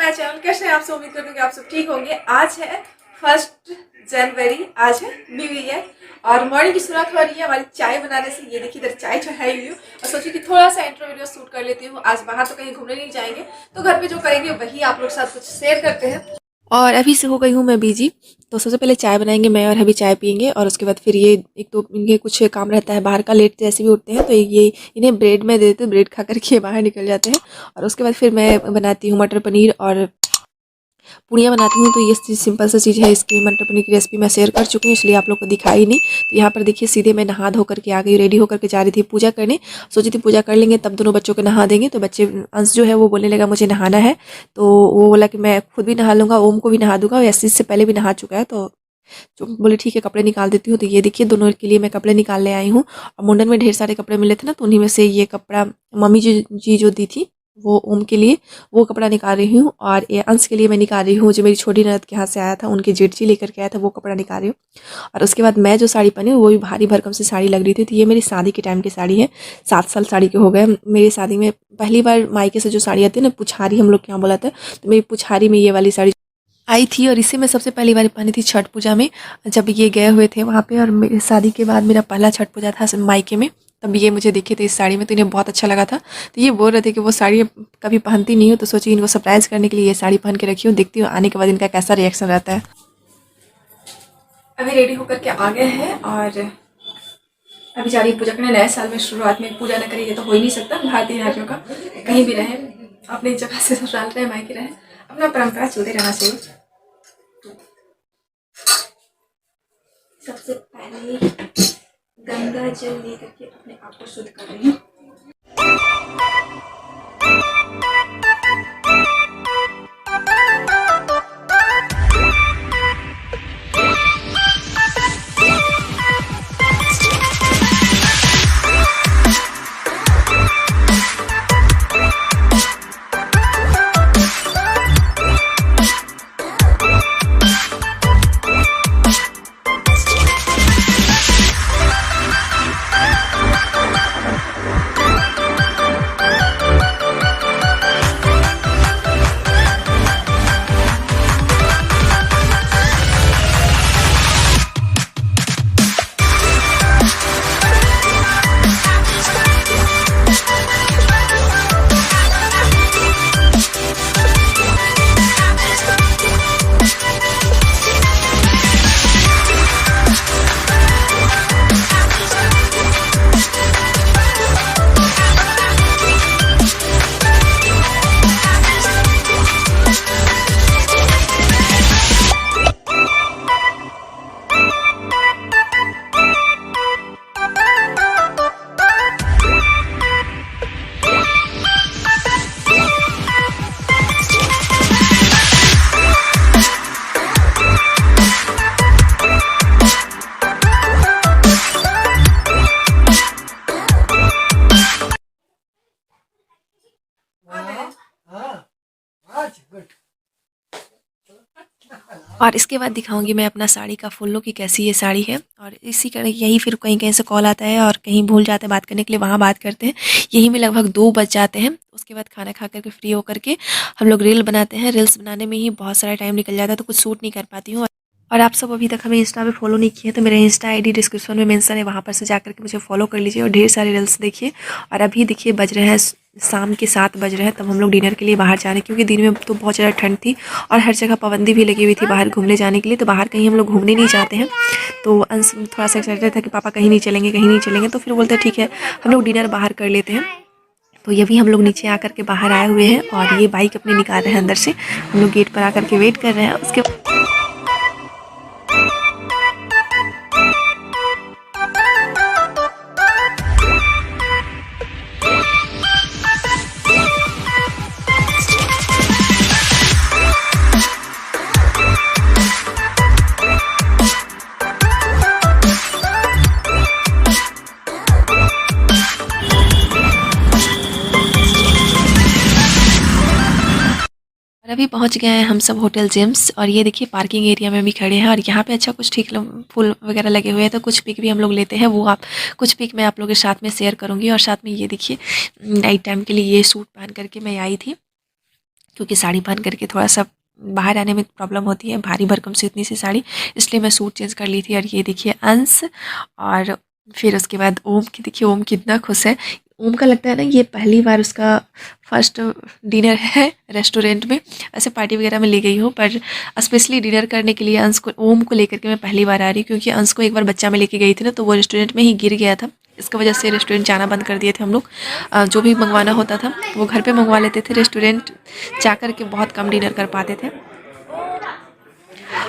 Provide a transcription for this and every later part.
मेरा चैनल। कैसे हैं आप सब? उम्मीद करती हूँ कि आप सब ठीक होंगे। आज है 1 जनवरी, आज है न्यू ईयर और मॉर्निंग की शुरुआत हो रही है हमारी चाय बनाने से। ये देखिए इधर चाय चढ़ाई हुई हूँ और सोची कि थोड़ा सा इंट्रो वीडियो शूट कर लेती हूँ। आज बाहर तो कहीं घूमने नहीं जाएंगे, तो घर पे जो करेंगे वही आप लोग के साथ कुछ शेयर करते हैं। और अभी से हो गई हूँ मैं बिजी, तो सबसे पहले चाय बनाएंगे मैं और अभी चाय पियेंगे और उसके बाद फिर ये एक तो इनके कुछ काम रहता है बाहर का, लेट जैसे भी उठते हैं तो ये इन्हें ब्रेड में दे देते, ब्रेड खा करके ये बाहर निकल जाते हैं। और उसके बाद फिर मैं बनाती हूँ मटर पनीर और पूड़ियाँ बनाती हूँ। तो ये सिंपल सा चीज़ है, इसकी मटर पनीर की रेसिपी मैं शेयर कर चुकी हूँ, इसलिए आप लोग को दिखाई नहीं। तो यहाँ पर देखिए सीधे मैं नहा धो करके आ गई, रेडी होकर के जा रही थी पूजा करने। सोची थी पूजा कर लेंगे तब दोनों बच्चों को नहा देंगे। तो बच्चे अंश जो है वो बोलने लगा मुझे नहाना है, तो वो बोला कि मैं खुद भी नहा लूँगा, ओम को भी नहा दूंगा, ऐसे से पहले भी नहा चुका है। तो जो बोले ठीक है कपड़े निकाल देती हूँ। तो ये देखिए दोनों के लिए मैं कपड़े निकाल ले आई हूँ। और मुंडन में ढेर सारे कपड़े मिले थे ना, तो उन्हीं में से ये कपड़ा मम्मी जी जो दी थी वो ओम के लिए वो कपड़ा निकाल रही हूँ। और ये अंश के लिए मैं निकाल रही हूँ, जो मेरी छोटी ननद के हाथ से आया था, उनके जेठ जी लेकर के आया था, वो कपड़ा निकाल रही हूँ। और उसके बाद मैं जो साड़ी पहनी वो भी भारी भरकम से साड़ी लग रही थी। तो ये मेरी शादी के टाइम की साड़ी है, 7 साल साड़ी के हो गए मेरी शादी में। पहली बार मायके से जो साड़ी आती है ना, पुछारी हम लोग के यहाँ बोला था, तो मेरी पुछारी में ये वाली साड़ी आई थी। और इसे मैं सबसे पहली बार पहनी थी छठ पूजा में, जब ये गए हुए थे वहाँ पे। और मेरी शादी के बाद मेरा पहला छठ पूजा था मायके में, तब ये मुझे देखे थे इस साड़ी में, तो इन्हें बहुत अच्छा लगा था। तो ये बोल रहे थे कि वो साड़ी कभी पहनती नहीं हो, तो सोची इनको सरप्राइज़ करने के लिए ये साड़ी पहन के रखी हूँ, देखती हूँ आने के बाद इनका कैसा रिएक्शन रहता है। अभी रेडी होकर के आ गए हैं और अभी जा रही है पूजा करने। नए साल में शुरुआत में पूजा न करिए तो हो ही नहीं सकता। भारतीय राज्यों का कहीं भी रहे, अपनी जगह से ससुराल रहे मायके रहे, अपना परंपरा चलते रहना चाहिए। सबसे पहले गंगा जल लेकर के अपने आप को शुद्ध कर रही हूँ। और इसके बाद दिखाऊंगी मैं अपना साड़ी का फुल लुक कि कैसी ये साड़ी है। और इसी का यही फिर कहीं कहीं से कॉल आता है और कहीं भूल जाते हैं बात करने के लिए, वहाँ बात करते हैं। यही में लगभग 2 बज जाते हैं। उसके बाद खाना खा करके फ्री होकर के हम लोग रील बनाते हैं। रील्स बनाने में ही बहुत सारा टाइम निकल जाता है, तो कुछ शूट नहीं कर पाती हूँ। और आप सब अभी तक हमें इंस्टा पे फॉलो नहीं किए तो मेरा इंस्टा आईडी डिस्क्रिप्शन में मेंशन है, वहाँ पर से जाकर के मुझे फॉलो कर लीजिए और ढेर सारे रील्स देखिए। और अभी देखिए बज रहे हैं शाम के 7 बज रहे हैं, तब हम लोग डिनर के लिए बाहर जा रहे हैं, क्योंकि दिन में तो बहुत ज़्यादा ठंड थी और हर जगह पाबंदी भी लगी हुई थी बाहर घूमने जाने के लिए। तो बाहर कहीं हम लोग घूमने नहीं जाते हैं। तो अंश थोड़ा सा एक्साइटेड था कि पापा कहीं नहीं चलेंगे, कहीं नहीं चलेंगे। तो फिर बोलते हैं ठीक है हम लोग डिनर बाहर कर लेते हैं। तो ये भी हम लोग नीचे आकर के बाहर आए हुए हैं और ये बाइक अपने निकाल रहे हैं अंदर से। हम लोग गेट पर आकर के वेट कर रहे हैं। उसके और अभी पहुंच गए हैं हम सब होटल जेम्स। और ये देखिए पार्किंग एरिया में भी खड़े हैं और यहाँ पे अच्छा कुछ ठीक फूल वगैरह लगे हुए हैं, तो कुछ पिक भी हम लोग लेते हैं। वो आप कुछ पिक मैं आप लोगों के साथ में शेयर करूँगी। और साथ में ये देखिए नाइट टाइम के लिए ये सूट पहन करके मैं आई थी, क्योंकि साड़ी पहन करके थोड़ा सा बाहर आने में प्रॉब्लम होती है, भारी भरकम से इतनी सी साड़ी, इसलिए मैं सूट चेंज कर ली थी। और ये देखिए अंश, और फिर उसके बाद ओम की, देखिए ओम कितना खुश है। ओम का लगता है ना ये पहली बार उसका फर्स्ट डिनर है रेस्टोरेंट में। ऐसे पार्टी वगैरह में ले गई हो, पर स्पेशली डिनर करने के लिए अंश को, ओम को लेकर के मैं पहली बार आ रही हूँ, क्योंकि अंश को एक बार बच्चा में लेके गई थी ना, तो वो रेस्टोरेंट में ही गिर गया था। इसकी वजह से रेस्टोरेंट जाना बंद कर दिए थे हम लोग। जो भी मंगवाना होता था वो घर पे मंगवा लेते थे, रेस्टोरेंट जा कर के बहुत कम डिनर कर पाते थे।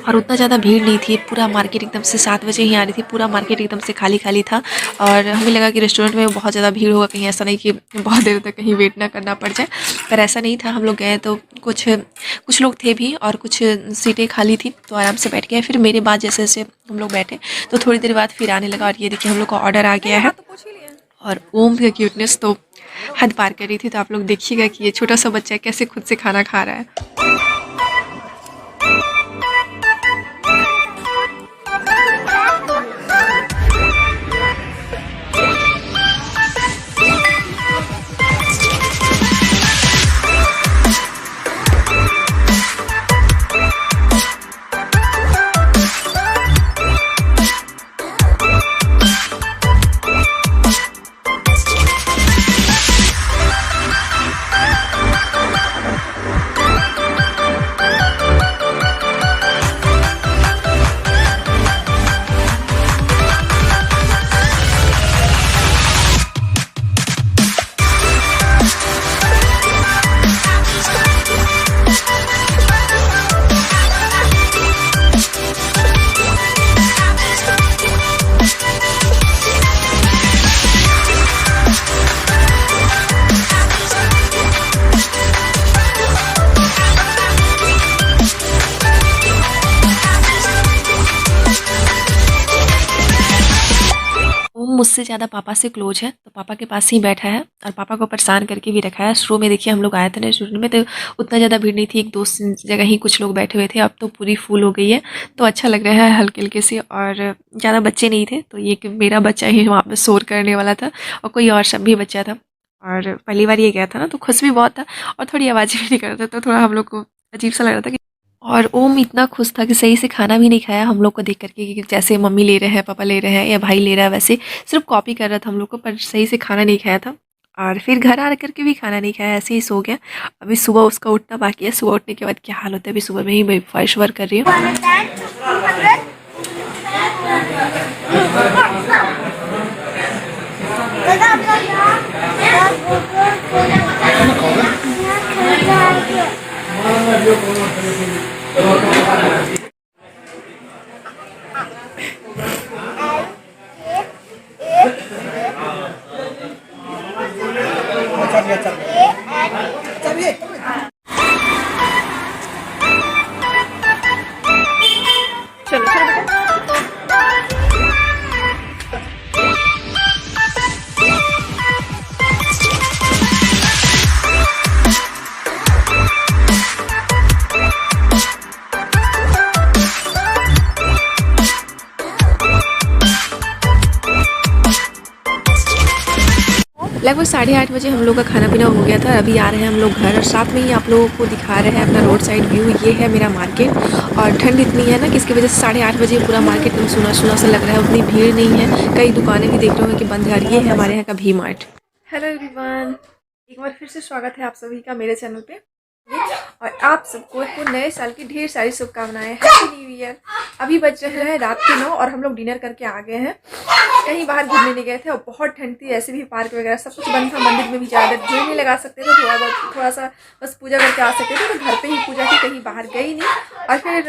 और उतना ज़्यादा भीड़ नहीं थी, पूरा मार्केट एकदम से 7 बजे ही आ रही थी, पूरा मार्केट एकदम से खाली खाली था। और हमें लगा कि रेस्टोरेंट में बहुत ज़्यादा भीड़ होगा, कहीं ऐसा नहीं कि बहुत देर तक कहीं वेट ना करना पड़ जाए, पर ऐसा नहीं था। हम लोग गए तो कुछ लोग थे भी और कुछ सीटें खाली थी, तो आराम से बैठ गए। फिर मेरे बाद जैसे जैसे हम लोग बैठे तो थोड़ी देर बाद फिर आने लगा। और ये देखिए हम लोग का ऑर्डर आ गया है। और ओम की क्यूटनेस तो हद पार कर रही थी, तो आप लोग देखिएगा कि ये छोटा सा बच्चा कैसे खुद से खाना खा रहा है। वो मुझसे ज़्यादा पापा से क्लोज है, तो पापा के पास ही बैठा है और पापा को परेशान करके भी रखा है। शुरू में देखिए हम लोग आए थे रेस्टोरेंट में, तो उतना ज़्यादा भीड़ नहीं थी, एक दो जगह ही कुछ लोग बैठे हुए थे। अब तो पूरी फुल हो गई है, तो अच्छा लग रहा है हल्के हल्के से। और ज़्यादा बच्चे नहीं थे, तो ये मेरा बच्चा ही वहाँ पर शोर करने वाला था, और कोई और सब भी बच्चा था। और पहली बार ये गया था ना, तो खुश भी बहुत था और थोड़ी आवाज़ें भी निकल रहा था, तो थोड़ा हम लोग को अजीब सा लग रहा था। और ओम इतना खुश था कि सही से खाना भी नहीं खाया हम लोग को देख करके, कि जैसे मम्मी ले रहे हैं, पापा ले रहे हैं या भाई ले रहा है, वैसे सिर्फ कॉपी कर रहा था हम लोग को, पर सही से खाना नहीं खाया था। और फिर घर आ करके भी खाना नहीं खाया, ऐसे ही सो गया। अभी सुबह उसका उठना बाकी है, सुबह उठने के बाद क्या हाल होता है, अभी सुबह में ही मैं फर्श वर्क कर रही हूँ। चलो चलो बेटा। लगभग 8:30 बजे हम लोग का खाना पीना हो गया था। अभी आ रहे हैं हम लोग घर, और साथ में ही आप लोगों को दिखा रहे हैं अपना रोड साइड व्यू। ये है मेरा मार्केट, और ठंड इतनी है ना कि इसकी वजह से 8:30 बजे पूरा मार्केट एकदम सुना सुना सा लग रहा है, उतनी भीड़ नहीं है। कई दुकानें भी देख रहे हो कि बंद है। और ये है हमारे यहाँ का भी मार्ट। हेलो एवरीवन, एक बार फिर से स्वागत है आप सभी का मेरे चैनल पे, और आप सबको नए साल की ढेर सारी शुभकामनाएं। Happy new year. अभी बज रहे हैं रात के 9 और हम लोग डिनर करके आ गए हैं। कहीं बाहर घूमने नहीं गए थे, और बहुत ठंड थी, ऐसे भी पार्क वगैरह सब कुछ बंद था। मंदिर में भी ज़्यादा भीड़ नहीं लगा सकते थे, थोड़ा सा बस पूजा करके आ सकते थे, तो घर पे ही पूजा की, कहीं बाहर गई नहीं। और फिर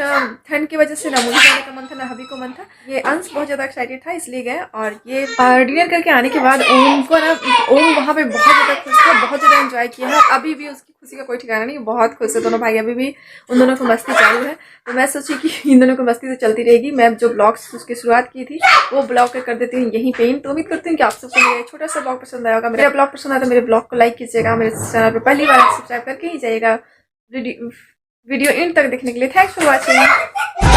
ठंड की वजह से ना मुझे जाने का मन था, ना हबी को मन था। ये अंश बहुत ज़्यादा एक्साइटेड था, इसलिए गए। और ये डिनर करके आने के बाद ओम को ना, ओम वहाँ पे बहुत ज़्यादा खुश था, बहुत ज़्यादा एंजॉय किया है। अभी भी उसकी खुशी का कोई ठिकाना नहीं, बहुत खुश है दोनों भाई। अभी भी उन दोनों की मस्ती चालू है, तो मैं सोची कि इन दोनों की मस्ती तो चलती रहेगी। मैं जो ब्लॉग्स उसकी शुरुआत की थी वो ब्लॉग कर देती हूँ यहीं पे। तो उम्मीद करती हूँ कि आप सबको मेरा छोटा सा ब्लॉग पसंद आएगा। मेरा ब्लॉग पसंद आया तो मेरे ब्लॉग को लाइक कीजिएगा, मेरे चैनल पे पहली बार सब्सक्राइब करके ही जाइएगा। वीडियो इन तक देखने के लिए थैंक्स फॉर वॉचिंग।